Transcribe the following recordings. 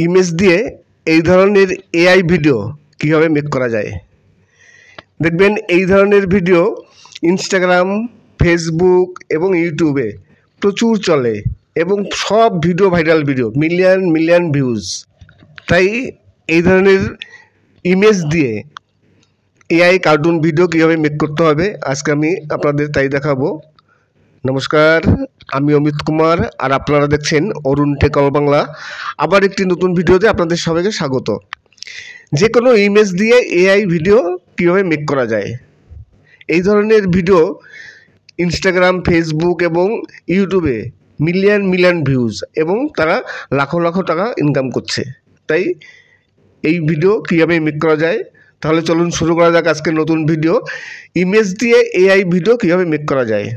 Image দিয়ে এই ধরনের এআই ভিডিও কীভাবে মেক করা যায়। দেখবেন এই ধরনের ভিডিও ইনস্টাগ্রাম, ফেসবুক এবং ইউটিউবে প্রচুর চলে এবং সব video viral video, million million views. তাই এই ধরনের ইমেজ দিয়ে এআই কার্টুন ভিডিও কীভাবে মেক করতে হবে আজকে আমি আপনাদের তাই দেখাবো। নমস্কার, আমি অমিত কুমার আর আপনারা দেখছেন অরুণ টেক অল বাংলা। আবার একটি নতুন ভিডিওতে আপনাদের সবাইকে স্বাগত। যে কোনো ইমেজ দিয়ে এআই ভিডিও কীভাবে মেক করা যায়, এই ধরনের ভিডিও ইনস্টাগ্রাম, ফেসবুক এবং ইউটিউবে মিলিয়ন মিলিয়ন ভিউজ এবং তারা লাখো লাখো টাকা ইনকাম করছে। তাই এই ভিডিও কীভাবে মেক করা যায়, তাহলে চলুন শুরু করা যাক আজকের নতুন ভিডিও। ইমেজ দিয়ে এআই ভিডিও কীভাবে মেক করা যায়।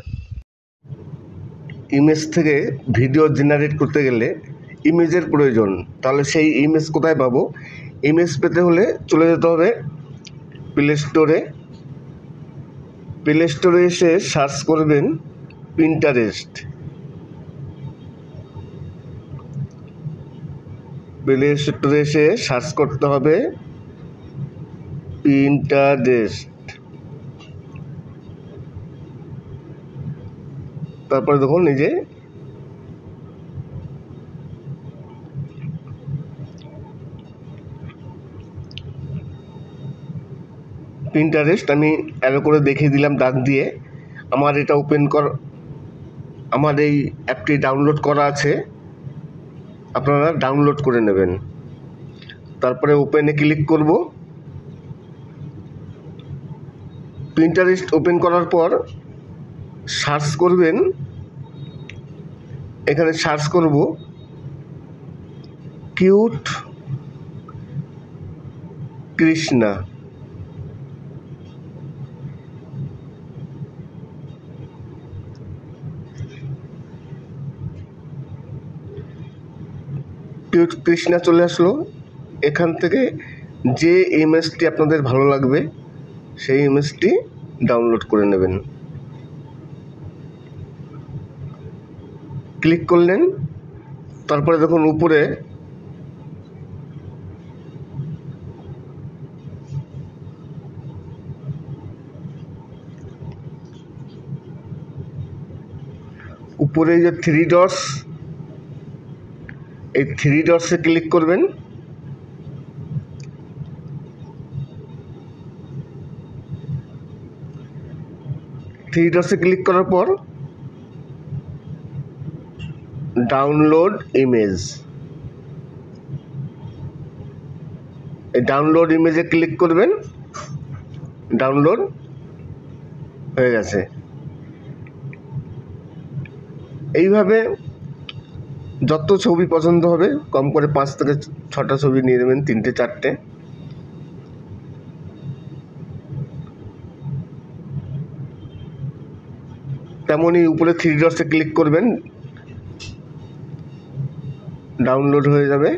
ইমেজ থেকে ভিডিও জেনারেট করতে গেলে ইমেজের প্রয়োজন। তাহলে সেই ইমেজ কোথায় পাবো? ইমেজ পেতে হলে চলে যেতে হবে প্লে স্টোরে। প্লে স্টোরে এসে সার্চ করবেন পিন্টারেস্ট। প্লে স্টোরে এসে সার্চ করতে হবে পিন্টারেস্ট। তারপরে দেখুন এই যে পিন্টারেস্ট আমি অ্যারো করে দেখিয়ে দিলাম দাগ দিয়ে। আমার এটা আমার এই অ্যাপটি ডাউনলোড করা আছে, আপনারা ডাউনলোড করে নেবেন। তারপরে ওপেনে ক্লিক করব। পিন্টারেস্ট ওপেন করার পর সার্চ করবেন, এখানে সার্চ করব কিউট কৃষ্ণা। কিউট কৃষ্ণা চলে আসলো। এখান থেকে যে ইমেজটি আপনাদের ভালো লাগবে সেই ইমেজটি ডাউনলোড করে নেবেন। ক্লিক করলেন, তারপরে দেখুন উপরে যে থ্রি ডটস, এই থ্রি ডটসে ক্লিক করবেন। থ্রি ডটসে ক্লিক করার পর ডাউনলোড ইমেজ, এই ডাউনলোড ইমেজে ক্লিক করবেন। ডাউনলোড হয়ে গেছে। এইভাবে যত ছবি পছন্দ হবে কম করে 5 থেকে 6টা ছবি নিয়ে নেবেন, 3টে 4টে। তেমনই উপরে থ্রি ডটসে ক্লিক করবেন, ডাউনলোড হয়ে যাবে।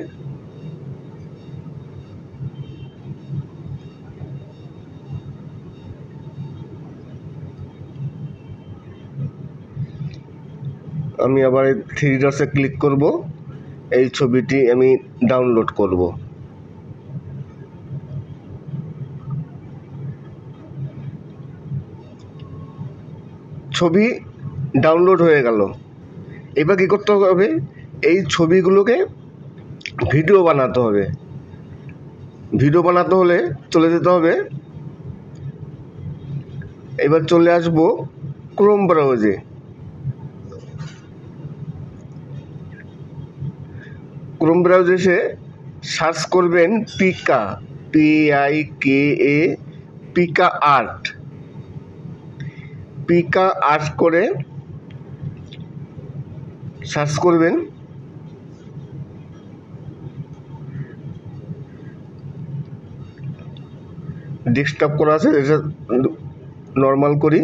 আমি আবার এই থ্রি ডটসে ক্লিক করব, এই ছবিটি আমি ডাউনলোড করব। ছবি ডাউনলোড হয়ে গেল। এবার কী করতে হবে? এই ছবিগুলোকে ভিডিও বানাতে হবে। ভিডিও বানাতে হলে চলে যেতে হবে, এবার চলে আসবো ক্রোম ব্রাউজে। ক্রোম ব্রাউজে এসে সার্চ করবেন Pika, PIKA, Pika art. Pika art করে সার্চ করবেন। ডেস্কটপ করা আছে, এটা নর্মাল করি।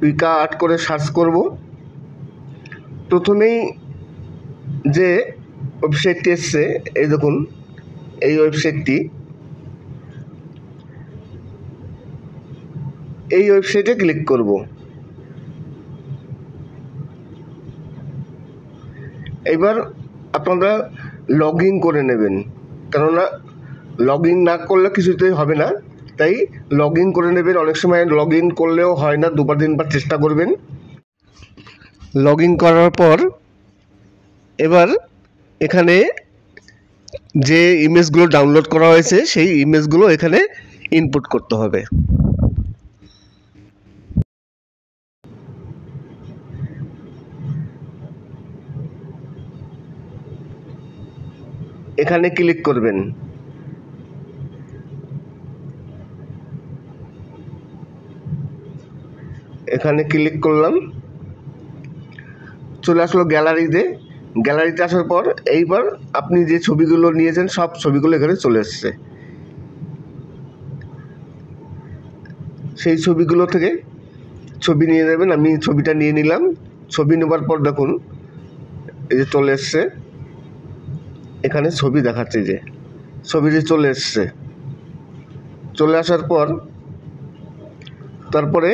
পিকা আর্ট করে সার্চ করব। প্রথমেই যে ওয়েবসাইটটি এসছে, এই দেখুন এই ওয়েবসাইটটি, এই ওয়েবসাইটে ক্লিক করব। এবার আপনারা লগ ইন করে নেবেন, কেননা লগ ইন না করলে কিছুতেই হবে না, তাই লগ ইন করে নেবেন। অনেক সময় লগ ইন করলেও হয় না, 2-3বার চেষ্টা করবেন। লগ ইন করার পর এবার এখানে যে ইমেজগুলো ডাউনলোড করা হয়েছে সেই ইমেজগুলো এখানে ইনপুট করতে হবে। এখানে ক্লিক করবেন। এখানে ক্লিক করলাম, চলে আসলো গ্যালারিতে। গ্যালারিতে আসার পর এইবার আপনি যে ছবিগুলো নিয়েছেন সব ছবিগুলো এখানে চলে এসছে। সেই ছবিগুলো থেকে ছবি নিয়ে নেবেন। আমি ছবিটা নিয়ে নিলাম। ছবি নেবার পর দেখুন এই যে চলে এসছে, এখানে ছবি দেখাচ্ছে, যে ছবিটি চলে এসছে। চলে আসার পর তারপরে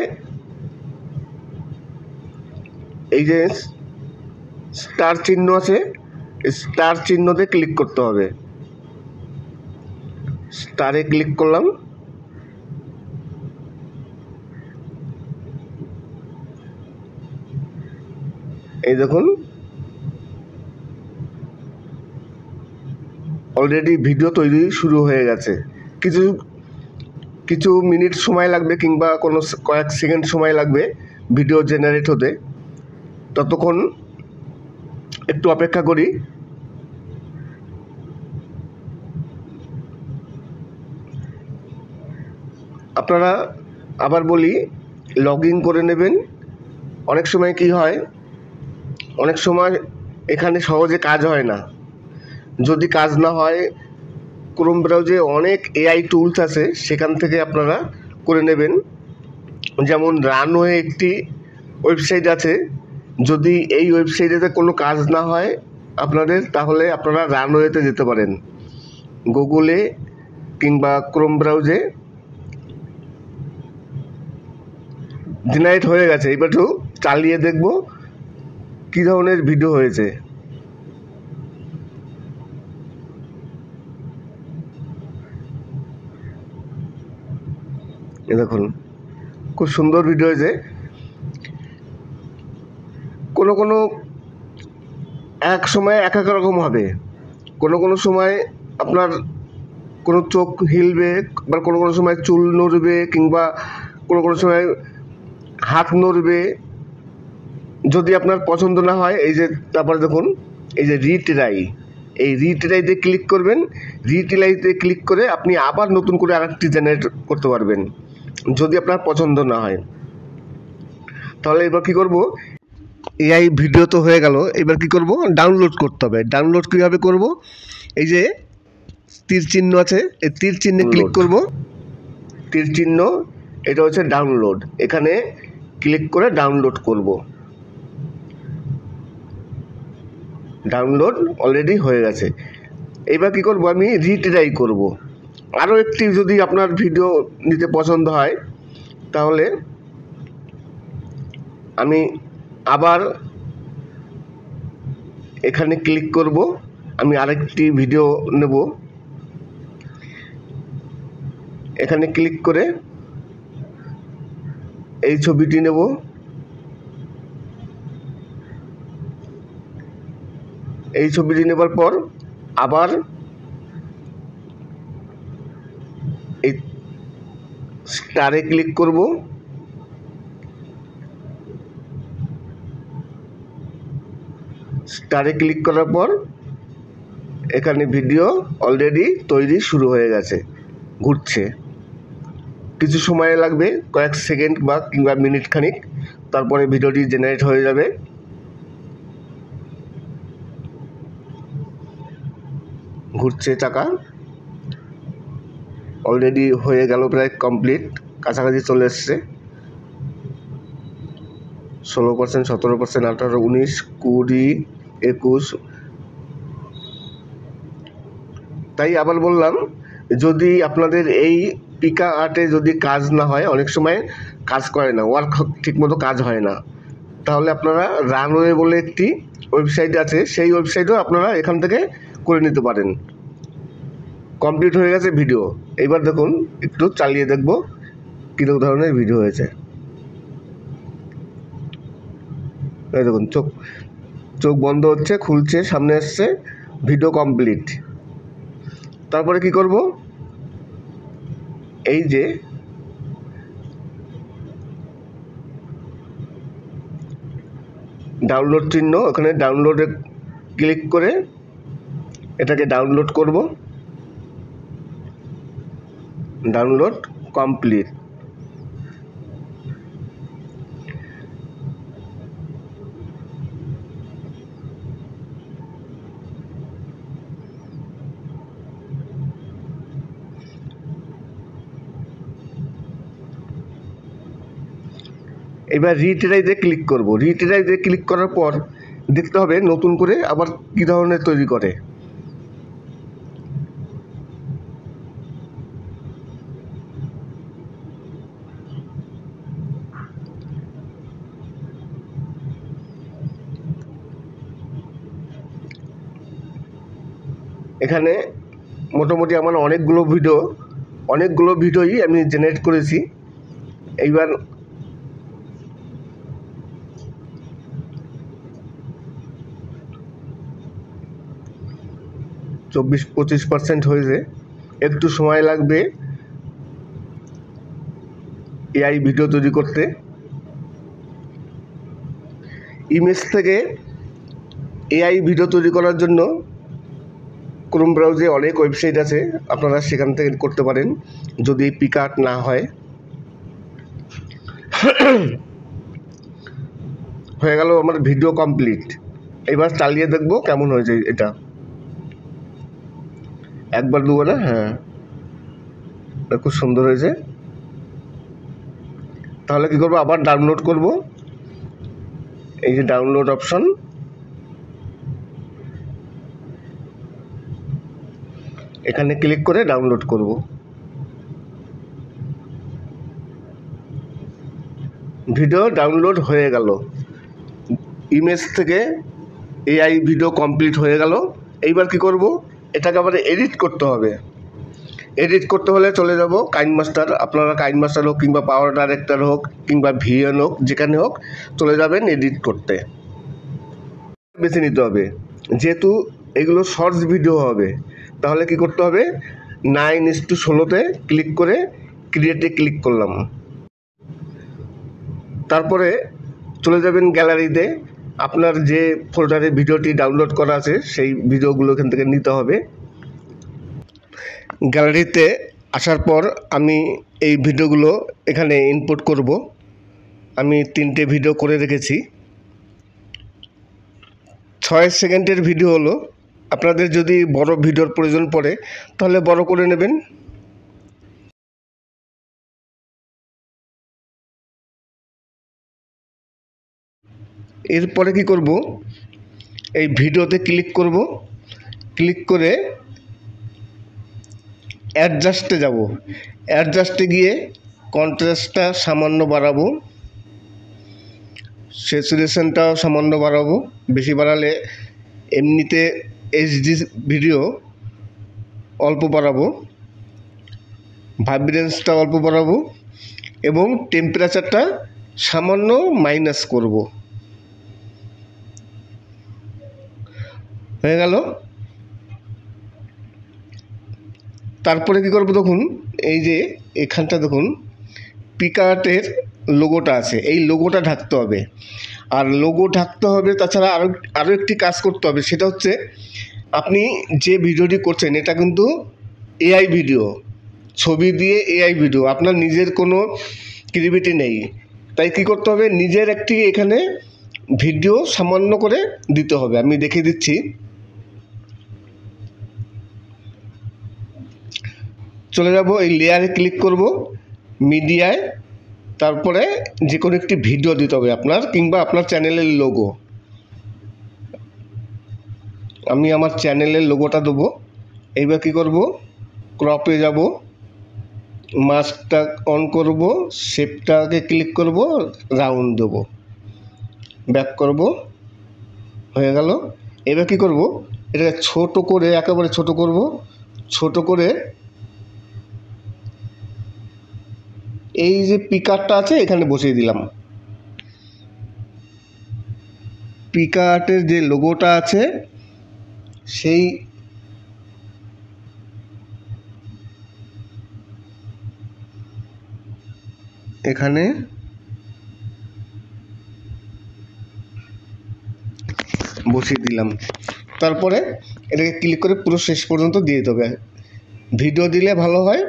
এই যে স্টার চিহ্ন আছে, স্টার চিহ্নতে ক্লিক করতে হবে। স্টারে ক্লিক করলাম। এই দেখুন অলরেডি ভিডিও তৈরি শুরু হয়ে গেছে। কিছু মিনিট সময় লাগবে কিংবা কোনো কয়েক সেকেন্ড সময় লাগবে ভিডিও জেনারেট হতে। ততক্ষণ একটু অপেক্ষা করি। আপনারা আবার বলি লগ ইন করে নেবেন। অনেক সময় কি হয়, অনেক সময় এখানে সহজে কাজ হয় না। যদি কাজ না হয়, ক্রোম ব্রাউজারে অনেক এআই টুলস আছে, সেখান থেকে আপনারা করে নেবেন। যেমন রানওয়ে একটি ওয়েবসাইট আছে। যদি এই ওয়েবসাইটেতে কোনো কাজ না হয় আপনাদের, তাহলে আপনারা রানওয়েতে যেতে পারেন। গুগলে কিংবা ক্রোম ব্রাউজে জেনারেট হয়ে গেছে। এবার একটু চালিয়ে দেখব কী ধরনের ভিডিও হয়েছে। এ দেখুন খুব সুন্দর ভিডিও হয়েছে। কোনো এক সময় এক এক রকম হবে। কোনো সময় আপনার কোনো চোখ হিলবে, বা কোনো সময় চুল নড়বে, কিংবা কোনো সময় হাত নড়বে। যদি আপনার পছন্দ না হয়, এই যে তারপরে দেখুন এই যে রিট্রাই, এই রিট্রাইতে ক্লিক করবেন। রিট্রাইতে ক্লিক করে আপনি আবার নতুন করে আরেকটি জেনারেট করতে পারবেন যদি আপনার পছন্দ না হয়। তাহলে এবার কী করব, এআই ভিডিও তো হয়ে গেল, এবার কি করব, ডাউনলোড করতে হবে। ডাউনলোড কীভাবে করব, এই যে তীর চিহ্ন আছে, এই তীর চিহ্নে ক্লিক করব। তীর চিহ্ন, এটা হচ্ছে ডাউনলোড। এখানে ক্লিক করে ডাউনলোড করব। ডাউনলোড অলরেডি হয়ে গেছে। এবার কি করব, আমি রিট্রাই করব। আরও একটি যদি আপনার ভিডিও নিতে পছন্দ হয়, তাহলে আমি আবার এখানে ক্লিক করব। আমি আরেকটি ভিডিও নেব। এখানে ক্লিক করে এই ছবিটি নেব। এই ছবিটি নেবার পর আবার এই স্টারে ক্লিক করব। স্টারে ক্লিক করার পর এখানে ভিডিও অলরেডি তৈরি শুরু হয়ে গেছে, ঘুরছে। কিছু সময় লাগবে, কয়েক সেকেন্ড বা কিংবা মিনিট খানিক, তারপরে ভিডিওটি জেনারেট হয়ে যাবে। ঘুরছে চাকা, অলরেডি হয়ে গেল, প্রায় কমপ্লিট, কাছাকাছি চলে এসছে। 16%, 17%, 18, 19, 20, 21। তাই আবার বললাম যদি আপনাদের এই পিকা আর্টে যদি কাজ না হয়, অনেক সময় কাজ করে না, ওয়ার্ক ঠিকমতো কাজ হয় না, তাহলে আপনারা রানওয়ে বলে একটি ওয়েবসাইট আছে, সেই ওয়েবসাইটও আপনারা এখান থেকে করে নিতে পারেন। কমপ্লিট হয়ে গেছে ভিডিও। এবার দেখুন, একটু চালিয়ে দেখব কীরকম ধরনের ভিডিও হয়েছে। এই দেখুন, চোখ বন্ধ হচ্ছে, খুলছে, সামনে আসছে, ভিডিও কমপ্লিট। তারপরে কি করব, এই যে ডাউনলোড চিহ্ন, ওখানে ডাউনলোডে ক্লিক করে এটাকে ডাউনলোড করব। Download complete. এবার রিট্রাইতে ক্লিক করব। রিট্রাইতে ক্লিক করার পর দেখতে হবে নতুন করে আবার কী ধরনের তৈরি করে। এখানে মোটামুটি আমার অনেকগুলো ভিডিওই আমি জেনারেট করেছি। এইবার চব্বিশ 25% হয়েছে, একটু সময় লাগবে এআই ভিডিও তৈরি করতে। ইমেজ থেকে এআই ভিডিও তৈরি করার জন্য ক্রোম ব্রাউজারে অনেক ওয়েবসাইট আছে, আপনারা সেখান থেকে করতে পারেন যদি পিকআর্ট না হয়। হয়ে গেল আমার ভিডিও কমপ্লিট। এবার চালিয়ে দেখব কেমন হয়েছে এটা। একবার দুবার না, হ্যাঁ, খুব সুন্দর হয়েছে। তাহলে কি করব, আবার ডাউনলোড করব। এই যে ডাউনলোড অপশন, এখানে ক্লিক করে ডাউনলোড করব। ভিডিও ডাউনলোড হয়ে গেল। ইমেজ থেকে এআই ভিডিও কমপ্লিট হয়ে গেল। এইবার কি করব, এটাকে আবার এডিট করতে হবে। এডিট করতে হলে চলে যাব কাইনমাস্টার। আপনারা কাইনমাস্টার হোক কিংবা পাওয়ার ডাইরেক্টর হোক কিংবা ভিএন হোক, যেখানে হোক চলে যাবেন এডিট করতে। বেছে নিতে হবে, যেহেতু এগুলো শর্টস ভিডিও হবে, তাহলে কি করতে হবে, 9:16-তে ক্লিক করে ক্রিয়েটে ক্লিক করলাম। তারপরে চলে যাবেন গ্যালারিতে। আপনার যে ফোল্ডারে ভিডিওটি ডাউনলোড করা আছে সেই ভিডিওগুলো এখান থেকে নিতে হবে। গ্যালারিতে আসার পর আমি এই ভিডিওগুলো এখানে ইনপুট করব। আমি 3টে ভিডিও করে রেখেছি। 6 সেকেন্ডের ভিডিও হলো। আপনাদের যদি বড় ভিডিওর প্রয়োজন পড়ে তাহলে বড় করে নেবেন। এরপরে কি করব, এই ভিডিওতে ক্লিক করব। ক্লিক করে অ্যাডজাস্টে যাব। অ্যাডজাস্টে গিয়ে কন্ট্রাস্টটা সামান্য বাড়াবো, স্যাচুরেশনটাও সামান্য বাড়াবো। বেশি বাড়ালে এমনিতে এইচডি ভিডিও অল্প বাড়াবো, ভাইব্রেন্সটা অল্প বাড়াবো এবং টেম্পারেচারটা সামান্য মাইনাস করব। হয়ে গেল। তারপরে কি করব, দেখুন এই যে এখানটা দেখুন পিকআর্টের লোগোটা আছে, এই লোগোটা ঢাকতে হবে। আর লোগো ঢাকতে হবে, তাছাড়া আরও একটি কাজ করতে হবে, সেটা হচ্ছে আপনি যে ভিডিওটি করছেন এটা কিন্তু এআই ভিডিও, ছবি দিয়ে এআই ভিডিও, আপনার নিজের কোনো ক্রিয়েটিভিটি নেই। তাই কি করতে হবে, নিজের একটি এখানে ভিডিও সামান্য করে দিতে হবে। আমি দেখিয়ে দিচ্ছি। চলে যাব, এই লেয়ারে ক্লিক করব, মিডিয়ায়, তারপরে যে কোনো একটি ভিডিও দিতে হবে আপনার, কিংবা আপনার চ্যানেলের লোগো। আমি আমার চ্যানেলের লোগোটা দেবো। এইবার কি করব, ক্রপে যাব, মাস্কটা অন করব, শেপটাকে ক্লিক করব, রাউন্ড দেবো, ব্যাক করব, হয়ে গেল। এবার কি করব, এটাকে ছোট করে একেবারে ছোট করব, ছোট করে এই যে পিকারটা আছে এখানে বসিয়ে দিলাম। পিকার্টের যে লোগোটা আছে সেই এখানে বসিয়ে দিলাম। তারপরে এটাকে ক্লিক করে পুরো শেষ পর্যন্ত দিয়ে দিতে হবে। ভিডিও দিলে ভালো হয়,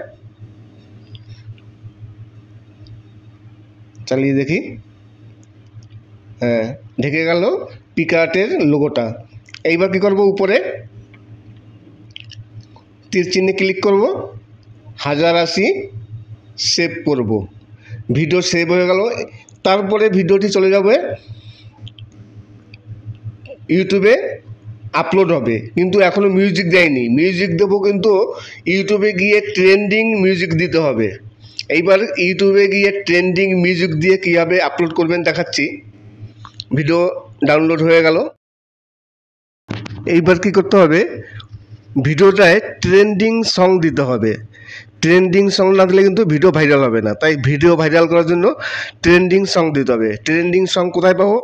চালিয়ে দেখি। হ্যাঁ, ঢেকে গেল পিকার্টের লোগোটা। এইবার কি করব, উপরে তীর চিহ্নে ক্লিক করব, 1080 সেভ করব। ভিডিও সেভ হয়ে গেল। তারপরে ভিডিওটি চলে যাবে ইউটিউবে, আপলোড হবে। কিন্তু এখনও মিউজিক দেয়নি, মিউজিক দেবো, কিন্তু ইউটিউবে গিয়ে ট্রেন্ডিং মিউজিক দিতে হবে। এইবার ইউটিউবে গিয়ে ট্রেন্ডিং মিউজিক দিয়ে কীভাবে আপলোড করবেন দেখাচ্ছি। ভিডিও ডাউনলোড হয়ে গেল। এইবার কি করতে হবে, ভিডিওটায় ট্রেন্ডিং সং দিতে হবে। ট্রেন্ডিং সং না দিলে কিন্তু ভিডিও ভাইরাল হবে না। তাই ভিডিও ভাইরাল করার জন্য ট্রেন্ডিং সং দিতে হবে। ট্রেন্ডিং সং কোথায় পাবো,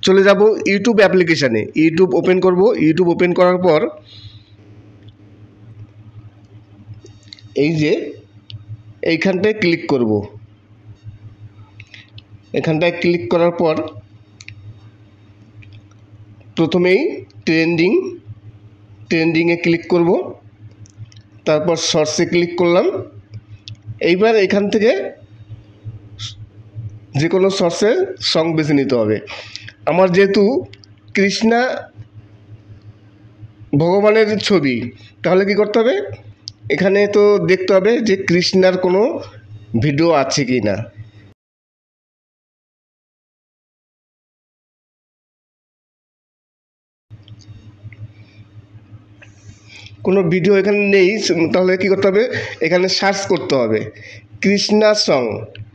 চলে যাব ইউটিউব অ্যাপ্লিকেশানে। ইউটিউব ওপেন করব। ইউটিউব ওপেন করার পর এই যে এইখানটায় ক্লিক করব। এখানটায় ক্লিক করার পর প্রথমেই ট্রেন্ডিংয়ে ক্লিক করব, তারপর শর্টসে ক্লিক করলাম। এইবার এখান থেকে যে কোনো শর্টসের সং বেছে নিতে হবে। আমার যেহেতু কৃষ্ণা ভগবানের ছবি, তাহলে কি করতে হবে, এখানে তো দেখতে হবে যে কৃষ্ণার কোনো ভিডিও আছে কি না। কোনো ভিডিও এখানে নেই, তাহলে কি করতে হবে, এখানে সার্চ করতে হবে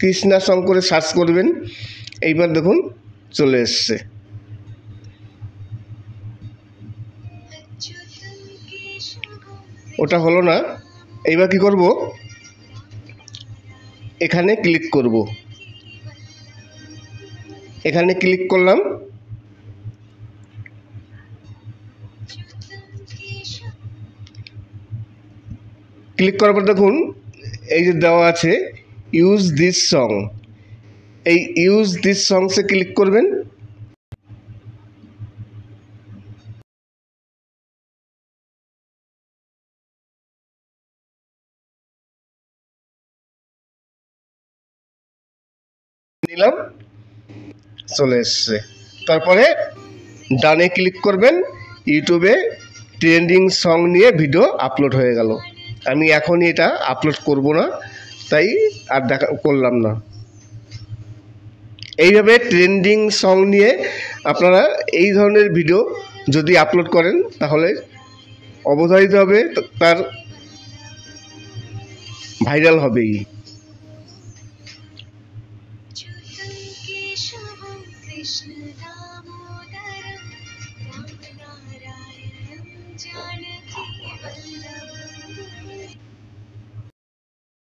কৃষ্ণা সং করে সার্চ করবেন। এইবার দেখুন চলে এসছে। ওটা হলো না। এইবার কি করব, এখানে ক্লিক করব। এখানে ক্লিক করলাম। ক্লিক করার পর দেখুন এই যে দেওয়া আছে ইউজ দিস সং। এই ইউজ দিস সংসে ক্লিক করবেন। নিলাম, চলে এসছে। তারপরে ডানে ক্লিক করবেন, ইউটিউবে ট্রেন্ডিং সং নিয়ে ভিডিও আপলোড হয়ে গেল। আমি এখনই এটা আপলোড করব না, তাই আর করলাম না। এইভাবে ট্রেন্ডিং সং নিয়ে আপনারা এই ধরনের ভিডিও যদি আপলোড করেন তাহলে অবধারিতভাবে তার ভাইরাল হবেই।